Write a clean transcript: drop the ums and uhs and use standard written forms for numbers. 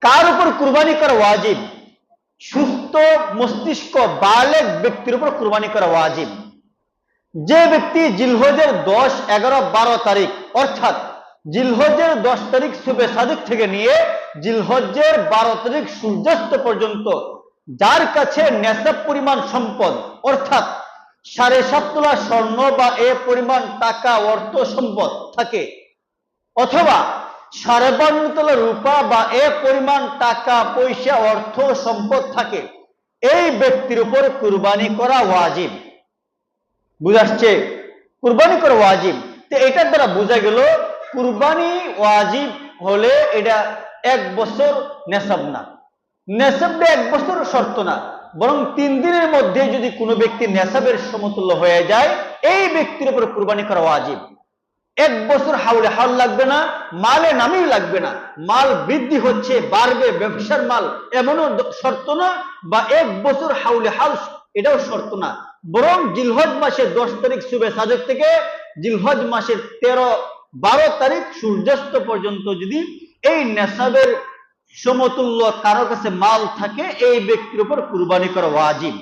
কার উপর কুরবানি করা ওয়াজিব? সুস্থ মস্তিষ্ক বালেগ ব্যক্তির উপর কুরবানি করা ওয়াজিব। যে ব্যক্তি জিলহজের 10, 11, 12 তারিখ অর্থাৎ জিলহজের 10 তারিখ সুবে সাদিক থেকে নিয়ে জিলহজের 12 তারিখ সূর্যাস্ত পর্যন্ত যার কাছে নেশাব পরিমাণ সম্পদ অর্থাৎ 7.5 তোলা স্বর্ণ বা এ পরিমাণ টাকা অর্থ সম্পদ থাকে, অথবা 52 তোলা রূপা বা এ পরিমাণ টাকা পয়সা অর্থ সম্পদ থাকে, এই ব্যক্তির উপর কুরবানি করা ওয়াজিব। বুঝাচ্ছে কুরবানি করা ওয়াজিব। তো এটার দ্বারা বোঝা গেল কুরবানি ওয়াজিব হলে এটা 1 বছর নেশাব না, নেশাবটা 1 বছর শর্ত না, বরং 3 দিনের মধ্যে যদি কোনো ব্যক্তি নেশাবের সমতুল্য হয়ে যায় এই ব্যক্তির উপর কুরবানি করা ওয়াজিব। 1 বছর হাউলে হাল লাগবে না, মালে নামেই লাগবে না, মাল বৃদ্ধি হচ্ছে বাড়বে ব্যবসার মাল এমনও শর্ত না, বা 1 বছর হাউলে হাল এটাও শর্ত না, বরং জিলহজ মাসের 10 তারিখ সুবে সাদেক থেকে জিলহজ মাসের 13, 12 তারিখ সূর্যাস্ত পর্যন্ত যদি এই নেশাবের সমতুল্য কারো কাছে মাল থাকে এই ব্যক্তির উপর কুরবানি করা ওয়াজিব।